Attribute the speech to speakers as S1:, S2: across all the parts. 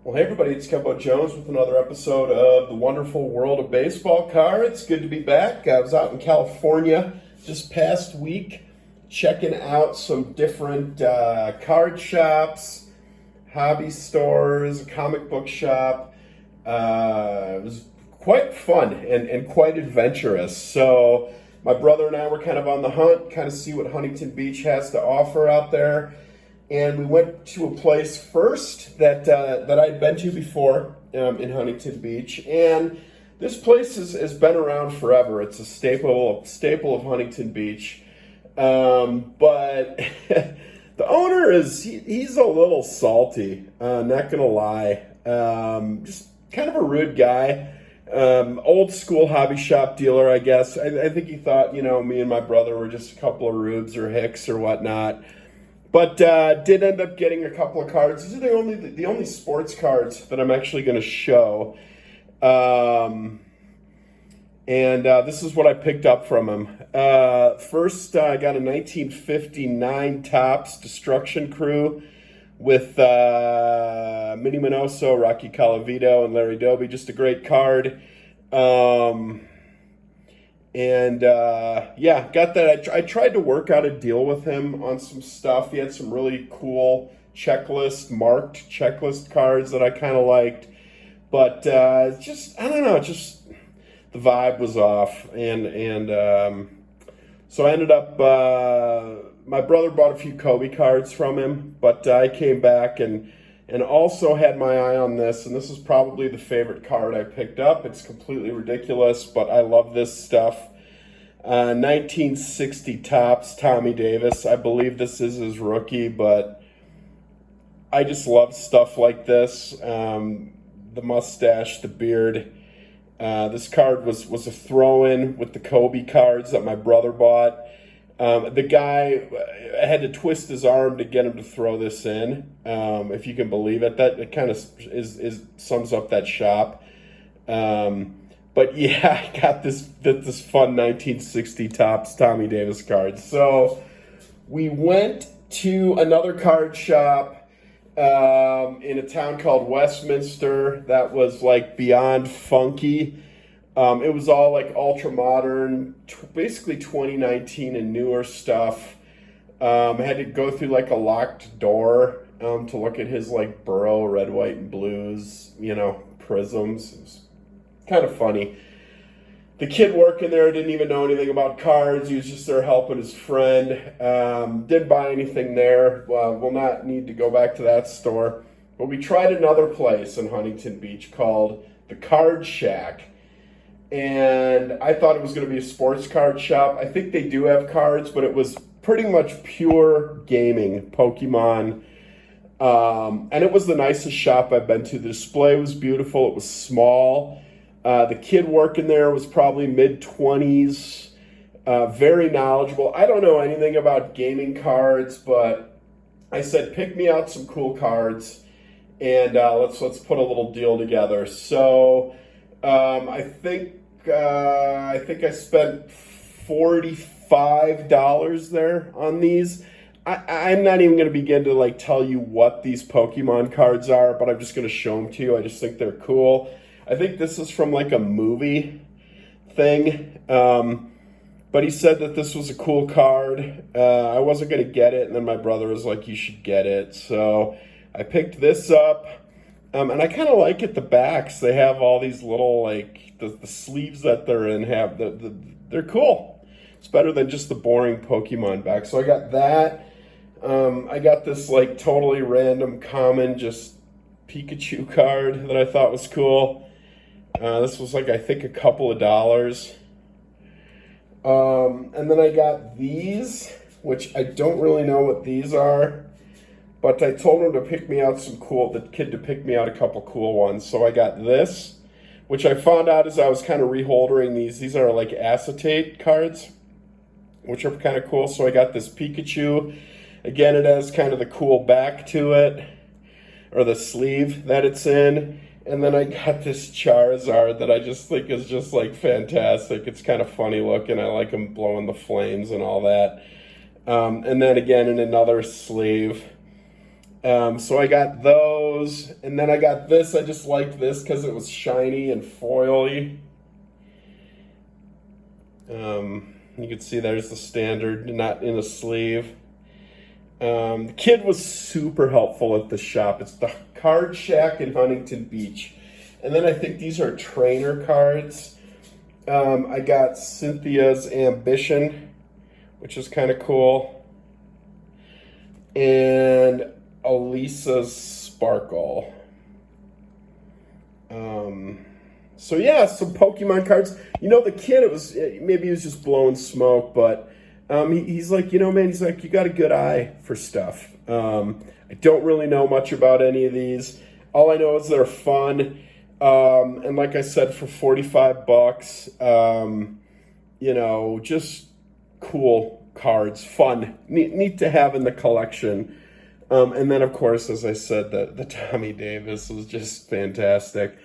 S1: Well, hey everybody, it's Kempo Jones with another episode of the wonderful world of baseball cards. Good to be back. I was out in California just past week checking out some different card shops, hobby stores, a comic book shop. It was quite fun and quite adventurous. So my brother and I were kind of on the hunt, kind of see what Huntington Beach has to offer out there. And we went to a place first that I'd been to before in Huntington Beach, and this place has been around forever. It's a staple of Huntington Beach, but the owner he's a little salty. Not gonna lie, just kind of a rude guy. Old school hobby shop dealer, I guess. I think he thought me and my brother were just a couple of rubes or hicks or whatnot. But did end up getting a couple of cards. These are the only sports cards that I'm actually going to show. And this is what I picked up from him. First, I got a 1959 Topps Destruction Crew with Minnie Minoso, Rocky Colavito, and Larry Doby. Just a great card. Yeah, got that. I tried to work out a deal with him on some stuff. He had some really cool marked checklist cards that I kind of liked. But just, I don't know, just the vibe was off. So I ended up, my brother bought a few Kobe cards from him, but I came back and also had my eye on this, and this is probably the favorite card I picked up. It's completely ridiculous, but I love this stuff. 1960 Topps Tommy Davis. I believe this is his rookie, but I just love stuff like this. The mustache, the beard. This card was a throw-in with the Kobe cards that my brother bought. The guy had to twist his arm to get him to throw this in, if you can believe it. That it kind of sums up that shop. But yeah, I got this fun 1960 Topps Tommy Davis card. So we went to another card shop in a town called Westminster that was like beyond funky. It was all like ultra modern, basically 2019 and newer stuff. I had to go through like a locked door to look at his like Burrow red, white, and blues, prisms. It was kind of funny. The kid working there didn't even know anything about cards. He was just there helping his friend. Didn't buy anything there. We'll not need to go back to that store. But we tried another place in Huntington Beach called the Card Shack. And I thought it was going to be a sports card shop. I think they do have cards, but it was pretty much pure gaming, Pokemon. And it was the nicest shop I've been to. The display was beautiful. It was small. The kid working there was probably mid-20s, very knowledgeable. I don't know anything about gaming cards, but I said, pick me out some cool cards, and let's put a little deal together. So I think I spent $45 there on these. I'm not even going to begin to tell you what these Pokemon cards are, but I'm just going to show them to you. I just think they're cool. I think this is from like a movie thing, but he said that this was a cool card. I wasn't going to get it, and then my brother was like, you should get it. So I picked this up, and I kind of like it. The backs, they have all these little, the sleeves that they're in have, they're cool. It's better than just the boring Pokemon back. So I got that. I got this totally random common just Pikachu card that I thought was cool. This was I think a couple of dollars. And then I got these, which I don't really know what these are, but I told him to pick me out the kid to pick me out a couple cool ones. So I got this, which I found out as I was kind of reholdering these. These are like acetate cards, which are kind of cool. So I got this Pikachu. Again, it has kind of the cool back to it, or the sleeve that it's in. And then I got this Charizard that I just think is just fantastic. It's kind of funny looking. I like him blowing the flames and all that. And then again in another sleeve. So I got those, and then I got this. I just liked this because it was shiny and foily. You can see there's the standard, not in a sleeve. The kid was super helpful at the shop. It's the Card Shack in Huntington Beach. And then I think these are trainer cards. I got Cynthia's Ambition, which is kind of cool. And Elisa's Sparkle. So yeah, some Pokemon cards. You know, the kid, maybe he was just blowing smoke, but he's like, you know, man, he's like, you got a good eye for stuff. I don't really know much about any of these. All I know is they're fun. And like I said, for 45 bucks, you know, just cool cards, fun, neat to have in the collection. And then, of course, as I said, the Tommy Davis was just fantastic.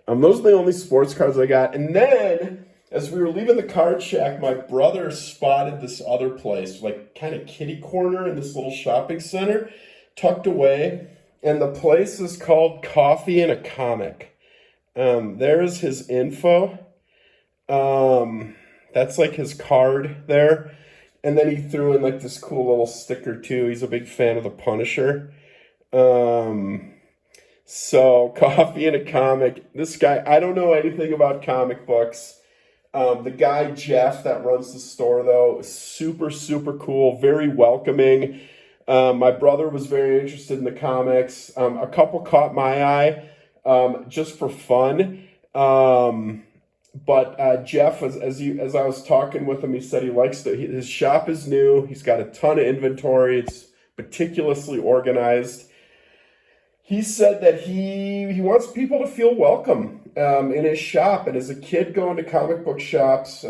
S1: Those are the only sports cards I got. And then, as we were leaving the Card Shack, my brother spotted this other place, like kind of kitty corner in this little shopping center, tucked away. And the place is called Coffee and a Comic. There's his info. That's like his card there. And then he threw in like this cool little sticker too. He's a big fan of the Punisher. So Coffee and a Comic. This guy, I don't know anything about comic books. The guy, Jeff, that runs the store though, is super, super cool, very welcoming. My brother was very interested in the comics. A couple caught my eye, just for fun. But Jeff, as I was talking with him, he said he likes his shop is new. He's got a ton of inventory. It's meticulously organized. He said that he wants people to feel welcome in his shop. And as a kid going to comic book shops,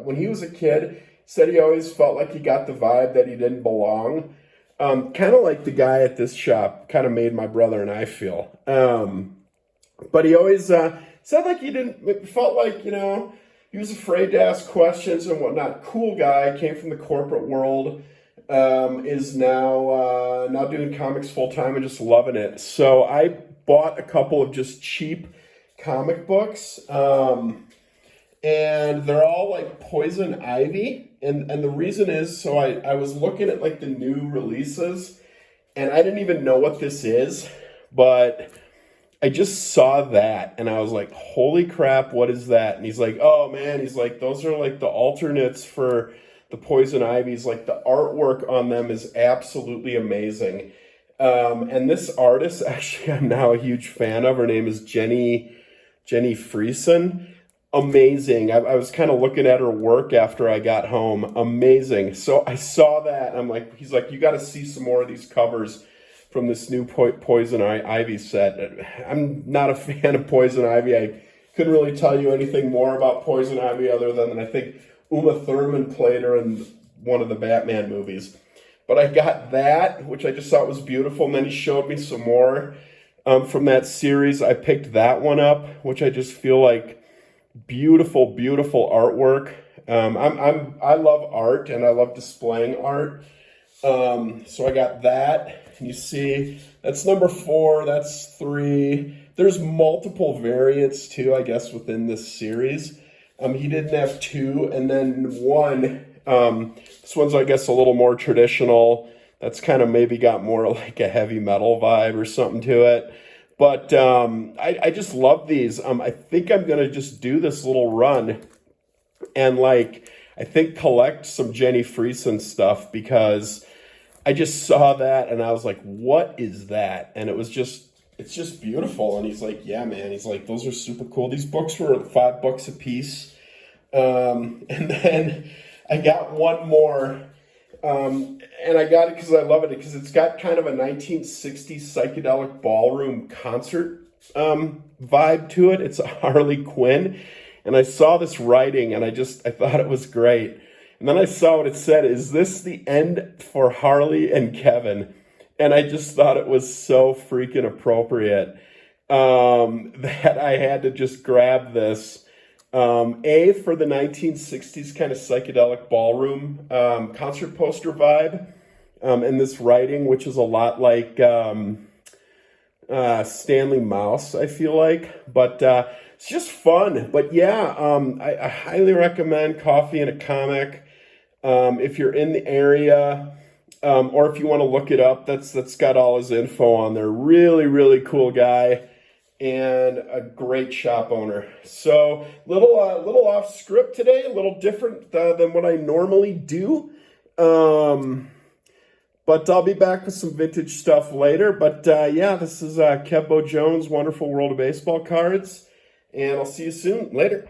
S1: when he was a kid, he said he always felt like he got the vibe that he didn't belong. Kind of like the guy at this shop kind of made my brother and I feel. But he always said like it felt like, you know, he was afraid to ask questions and whatnot. Cool guy, came from the corporate world, is now doing comics full time and just loving it. So I bought a couple of just cheap comic books, and they're all like Poison Ivy. And the reason is, so I was looking at like the new releases, and I didn't even know what this is, but I just saw that and I was like, holy crap, what is that? And he's like, oh man, he's like, those are like the alternates for the Poison Ivies. Like the artwork on them is absolutely amazing. And this artist, actually, I'm now a huge fan of. Her name is Jenny Friesen. Amazing. I was kind of looking at her work after I got home. Amazing. So I saw that. And he's like, you got to see some more of these covers from this new Poison Ivy set. I'm not a fan of Poison Ivy. I couldn't really tell you anything more about Poison Ivy other than I think Uma Thurman played her in one of the Batman movies. But I got that, which I just thought was beautiful. And then he showed me some more from that series. I picked that one up, which I just feel like beautiful, beautiful artwork. I love art and I love displaying art. So I got that. You see, that's number 4. That's 3. There's multiple variants too, I guess, within this series. He didn't have 2, and then 1. This one's, I guess, a little more traditional. That's kind of maybe got more like a heavy metal vibe or something to it. But I just love these. I think I'm going to just do this little run and I think collect some Jenny Friesen stuff, because I just saw that and I was like, what is that? And it's just beautiful. And he's like, yeah, man. He's like, those are super cool. These books were $5 a piece. And then I got one more. And I got it because I love it, because it's got kind of a 1960s psychedelic ballroom concert vibe to it. It's a Harley Quinn. And I saw this writing and I thought it was great. And then I saw what it said, is this the end for Harley and Kevin? And I just thought it was so freaking appropriate that I had to just grab this. For the 1960s kind of psychedelic ballroom concert poster vibe. and this writing, which is a lot like Stanley Mouse, I feel like. But it's just fun. But yeah, I highly recommend Coffee and a Comic. If you're in the area, or if you want to look it up, that's got all his info on there. Really, really cool guy and a great shop owner. So little off script today, a little different than what I normally do. But I'll be back with some vintage stuff later. But yeah, this is Kevbo Jones' Wonderful World of Baseball Cards, and I'll see you soon. Later.